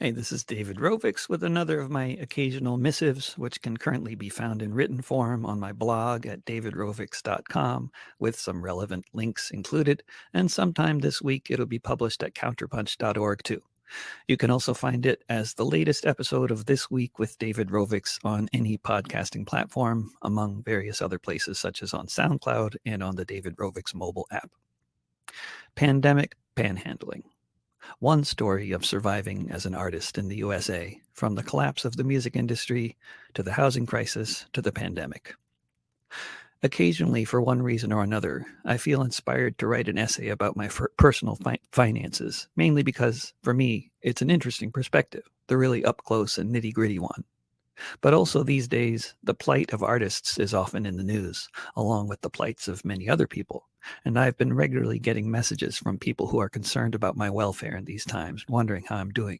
Hey, this is David Rovix with another of my occasional missives, which can currently be found in written form on my blog at davidrovix.com with some relevant links included. And sometime this week, it'll be published at counterpunch.org too. You can also find it as the latest episode of This Week with David Rovix on any podcasting platform, among various other places such as on SoundCloud and on the David Rovix mobile app. Pandemic Panhandling. One story of surviving as an artist in the USA, from the collapse of the music industry to the housing crisis to the pandemic. Occasionally, for one reason or another, I feel inspired to write an essay about my personal finances, mainly because, for me, it's an interesting perspective, the really up close and nitty gritty one. But also these days, the plight of artists is often in the news, along with the plights of many other people. And I've been regularly getting messages from people who are concerned about my welfare in these times, wondering how I'm doing.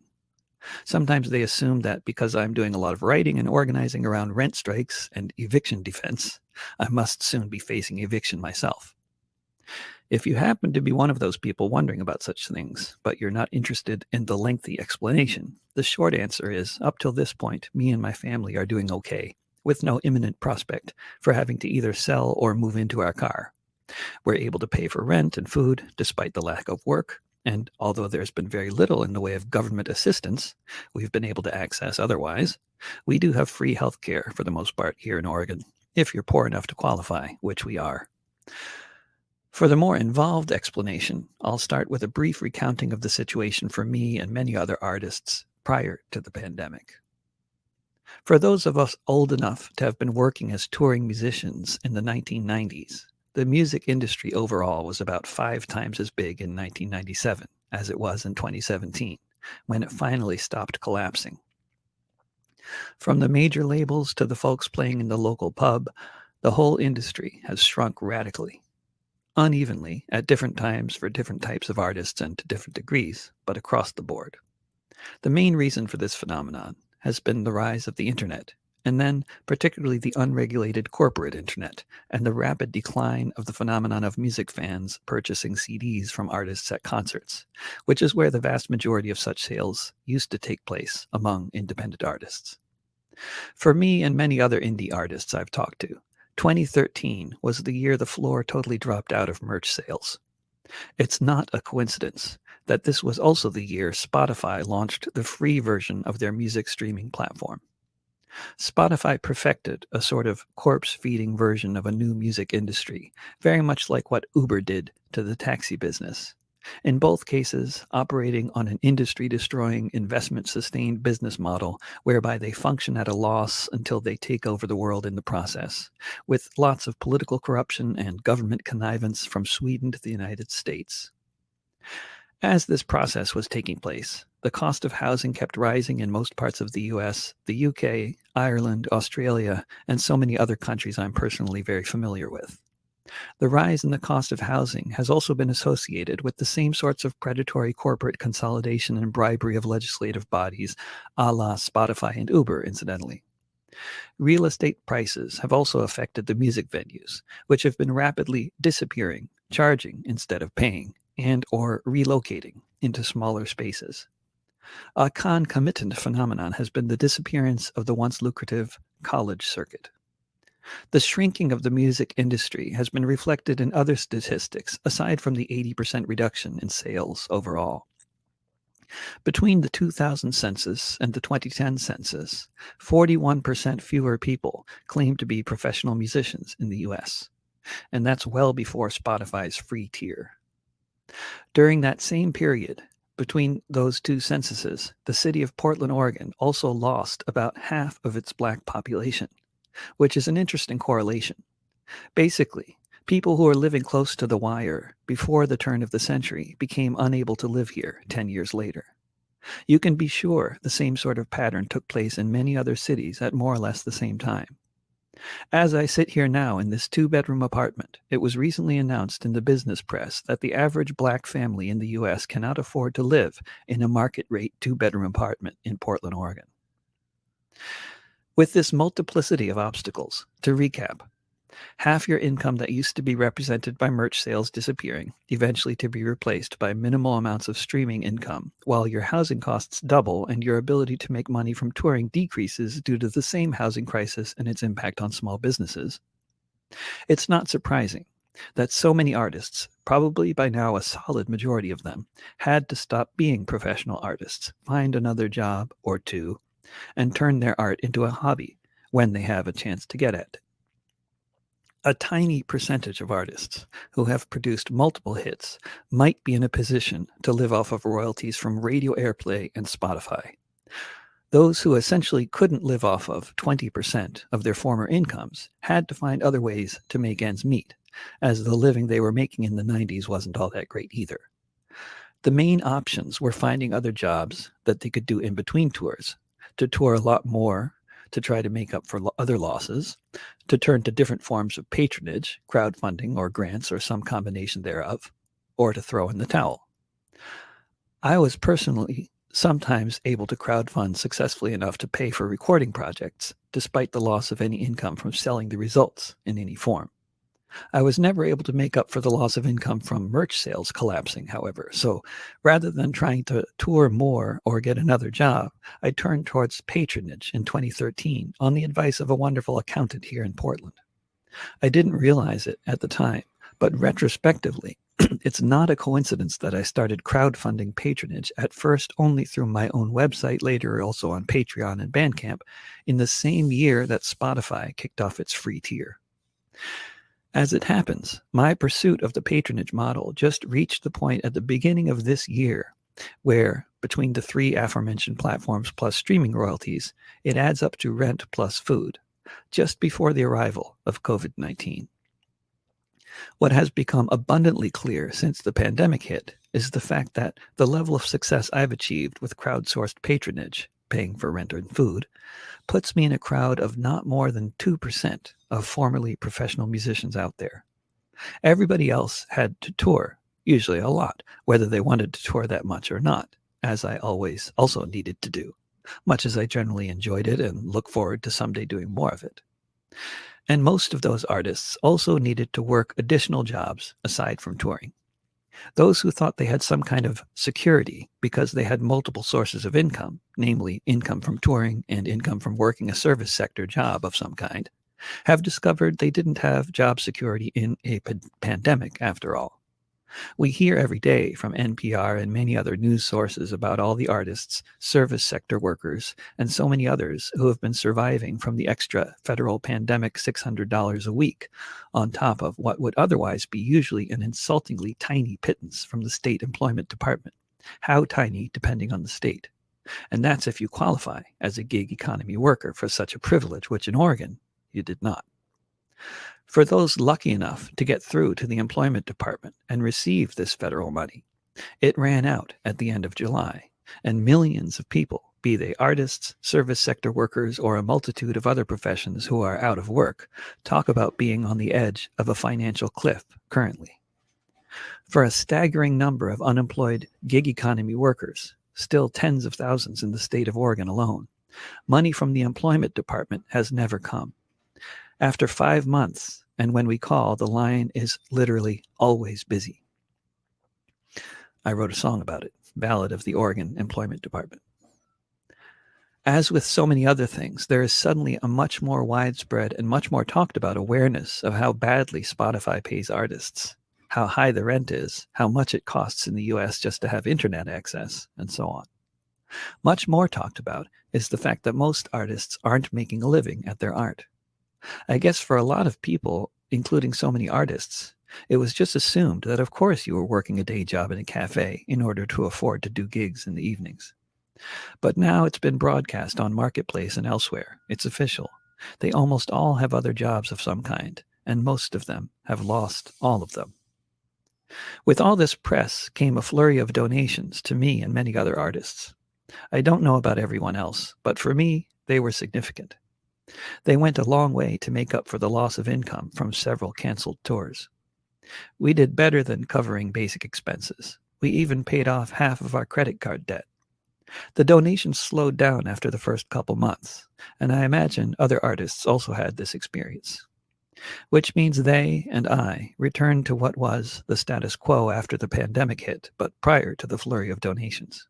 Sometimes they assume that because I'm doing a lot of writing and organizing around rent strikes and eviction defense, I must soon be facing eviction myself. If you happen to be one of those people wondering about such things, but you're not interested in the lengthy explanation, the short answer is, up till this point, me and my family are doing okay, with no imminent prospect for having to either sell or move into our car. We're able to pay for rent and food despite the lack of work, and although there's been very little in the way of government assistance we've been able to access otherwise, we do have free health care for the most part here in Oregon, if you're poor enough to qualify, which we are. For the more involved explanation, I'll start with a brief recounting of the situation for me and many other artists prior to the pandemic. For those of us old enough to have been working as touring musicians in the 1990s, the music industry overall was about 5 times as big in 1997 as it was in 2017, when it finally stopped collapsing. From the major labels to the folks playing in the local pub, the whole industry has shrunk radically. Unevenly at different times for different types of artists and to different degrees, but across the board. The main reason for this phenomenon has been the rise of the internet, and then particularly the unregulated corporate internet, and the rapid decline of the phenomenon of music fans purchasing CDs from artists at concerts, which is where the vast majority of such sales used to take place among independent artists. For me and many other indie artists I've talked to, 2013 was the year the floor totally dropped out of merch sales. It's not a coincidence that this was also the year Spotify launched the free version of their music streaming platform. Spotify perfected a sort of corpse-feeding version of a new music industry, very much like what Uber did to the taxi business. In both cases, operating on an industry-destroying, investment-sustained business model whereby they function at a loss until they take over the world in the process, with lots of political corruption and government connivance from Sweden to the United States. As this process was taking place, the cost of housing kept rising in most parts of the US, the UK, Ireland, Australia, and so many other countries I'm personally very familiar with. The rise in the cost of housing has also been associated with the same sorts of predatory corporate consolidation and bribery of legislative bodies, a la Spotify and Uber, incidentally. Real estate prices have also affected the music venues, which have been rapidly disappearing, charging instead of paying, and or relocating into smaller spaces. A concomitant phenomenon has been the disappearance of the once lucrative college circuit. The shrinking of the music industry has been reflected in other statistics aside from the 80% reduction in sales overall. Between the 2000 census and the 2010 census, 41% fewer people claim to be professional musicians in the US, and that's well before Spotify's free tier. During that same period, between those two censuses, the city of Portland, Oregon also lost about half of its black population, which is an interesting correlation. Basically, people who are living close to the wire before the turn of the century became unable to live here 10 years later. You can be sure the same sort of pattern took place in many other cities at more or less the same time. As I sit here now in this 2-bedroom apartment, it was recently announced in the business press that the average black family in the U.S. cannot afford to live in a market-rate 2-bedroom apartment in Portland, Oregon. With this multiplicity of obstacles, to recap, Half your income that used to be represented by merch sales disappearing, eventually to be replaced by minimal amounts of streaming income, while your housing costs double and your ability to make money from touring decreases due to the same housing crisis and its impact on small businesses. It's not surprising that so many artists, probably by now a solid majority of them, had to stop being professional artists, find another job or two, and turn their art into a hobby when they have a chance to get at it. A tiny percentage of artists who have produced multiple hits might be in a position to live off of royalties from radio airplay and Spotify. Those who essentially couldn't live off of 20% of their former incomes had to find other ways to make ends meet, as the living they were making in the 90s wasn't all that great either. The main options were finding other jobs that they could do in between tours, to tour a lot more to try to make up for other losses, to turn to different forms of patronage, crowdfunding or grants or some combination thereof, or to throw in the towel. I was personally sometimes able to crowdfund successfully enough to pay for recording projects, despite the loss of any income from selling the results in any form. I was never able to make up for the loss of income from merch sales collapsing, however, so rather than trying to tour more or get another job, I turned towards patronage in 2013 on the advice of a wonderful accountant here in Portland. I didn't realize it at the time, but retrospectively, it's not a coincidence that I started crowdfunding patronage at first only through my own website, later also on Patreon and Bandcamp, in the same year that Spotify kicked off its free tier. As it happens, my pursuit of the patronage model just reached the point at the beginning of this year where, between the three aforementioned platforms plus streaming royalties, it adds up to rent plus food, just before the arrival of COVID-19. What has become abundantly clear since the pandemic hit is the fact that the level of success I've achieved with crowdsourced patronage, paying for rent and food, puts me in a crowd of not more than 2% of formerly professional musicians out there. Everybody else had to tour, usually a lot, whether they wanted to tour that much or not, as I always also needed to do, much as I generally enjoyed it and look forward to someday doing more of it. And most of those artists also needed to work additional jobs aside from touring. Those who thought they had some kind of security because they had multiple sources of income, namely income from touring and income from working a service sector job of some kind, have discovered they didn't have job security in a pandemic after all. We hear every day from NPR and many other news sources about all the artists, service sector workers, and so many others who have been surviving from the extra federal pandemic $600 a week, on top of what would otherwise be usually an insultingly tiny pittance from the state employment department. How tiny, depending on the state. And that's if you qualify as a gig economy worker for such a privilege, which in Oregon, you did not. For those lucky enough to get through to the employment department and receive this federal money, it ran out at the end of July, and millions of people, be they artists, service sector workers, or a multitude of other professions who are out of work, talk about being on the edge of a financial cliff currently. For a staggering number of unemployed gig economy workers, still tens of thousands in the state of Oregon alone, money from the employment department has never come. After 5 months, and when we call, the line is literally always busy. I wrote a song about it, Ballad of the Oregon Employment Department. As with so many other things, there is suddenly a much more widespread and much more talked about awareness of how badly Spotify pays artists, how high the rent is, how much it costs in the US just to have internet access, and so on. Much more talked about is the fact that most artists aren't making a living at their art. I guess for a lot of people, including so many artists, it was just assumed that of course you were working a day job in a cafe in order to afford to do gigs in the evenings. But now it's been broadcast on Marketplace and elsewhere. It's official. They almost all have other jobs of some kind, and most of them have lost all of them. With all this press came a flurry of donations to me and many other artists. I don't know about everyone else, but for me, they were significant. They went a long way to make up for the loss of income from several canceled tours. We did better than covering basic expenses. We even paid off half of our credit card debt. The donations slowed down after the first couple months, and I imagine other artists also had this experience. which means they and I return to what was the status quo after the pandemic hit, but prior to the flurry of donations.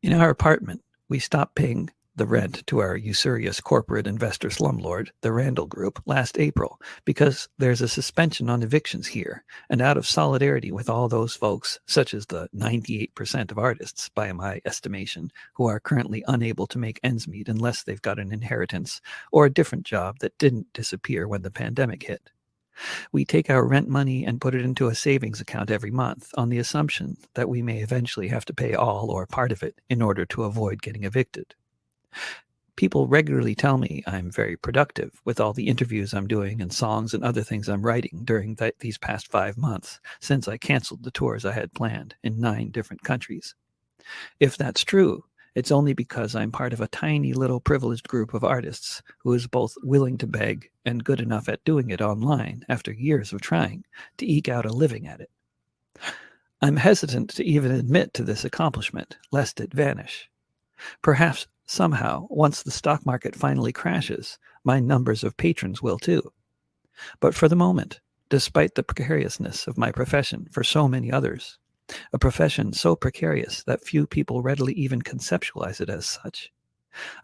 In our apartment, we stopped paying the rent to our usurious corporate investor slumlord, the Randall Group, last April because there's a suspension on evictions here, and out of solidarity with all those folks, such as the 98% of artists, by my estimation, who are currently unable to make ends meet unless they've got an inheritance or a different job that didn't disappear when the pandemic hit. We take our rent money and put it into a savings account every month on the assumption that we may eventually have to pay all or part of it in order to avoid getting evicted. People regularly tell me I'm very productive with all the interviews I'm doing and songs and other things I'm writing during these past 5 months since I canceled the tours I had planned in 9 different countries. If that's true, it's only because I'm part of a tiny little privileged group of artists who is both willing to beg and good enough at doing it online after years of trying to eke out a living at it. I'm hesitant to even admit to this accomplishment, lest it vanish. Perhaps somehow, once the stock market finally crashes, my numbers of patrons will too. But for the moment, despite the precariousness of my profession for so many others, a profession so precarious that few people readily even conceptualize it as such,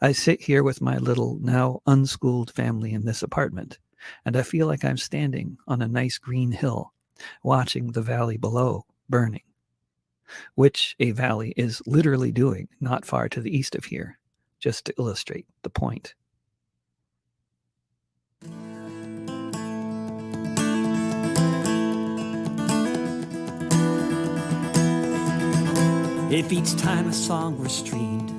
I sit here with my little, now unschooled family in this apartment, and I feel like I'm standing on a nice green hill, watching the valley below burning, which a valley is literally doing not far to the east of here, just to illustrate the point. If each time a song were streamed,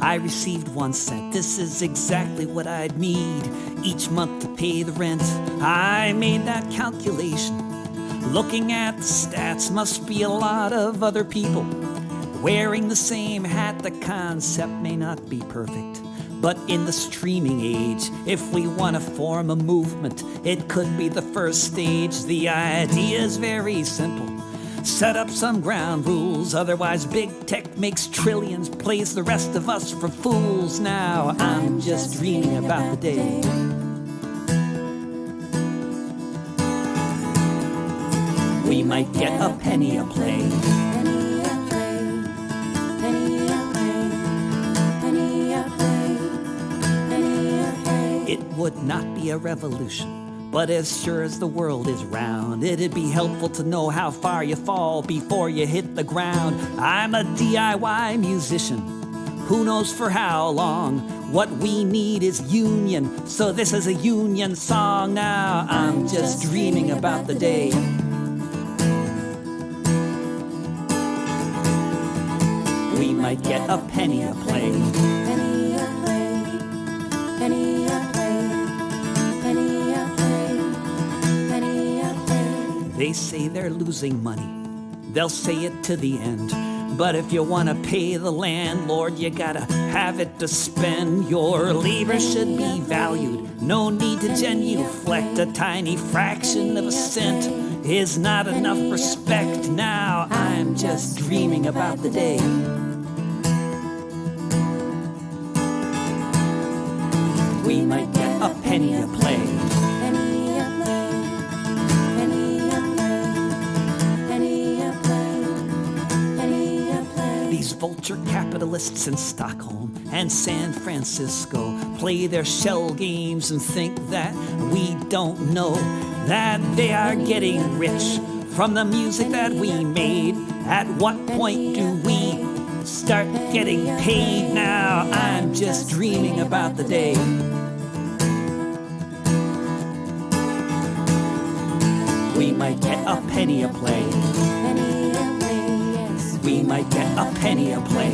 I received 1 cent, this is exactly what I'd need each month to pay the rent. I made that calculation. Looking at the stats, must be a lot of other people wearing the same hat. The concept may not be perfect, but in the streaming age, if we want to form a movement, it could be the first stage. The idea is very simple. Set up some ground rules, otherwise big tech makes trillions, plays the rest of us for fools. Now I'm just dreaming about the day we might get a penny a play. It would not be a revolution, but as sure as the world is round, it'd be helpful to know how far you fall before you hit the ground. I'm a DIY musician, who knows for how long. What we need is union, so this is a union song. Now I'm just dreaming about the day we might get a penny a play. They say they're losing money, they'll say it to the end. But if you want to pay the landlord, you gotta have it to spend. Your labor should be valued, no need to genuflect. A tiny fraction of a cent is not enough respect. Now I'm just dreaming about the day we might get a penny a play. These vulture capitalists in Stockholm and San Francisco play their shell games and think that we don't know that they are getting rich from the music that we made. At what point do we start getting paid? Now I'm just dreaming about the day we might get a penny a play. We might get a penny a play.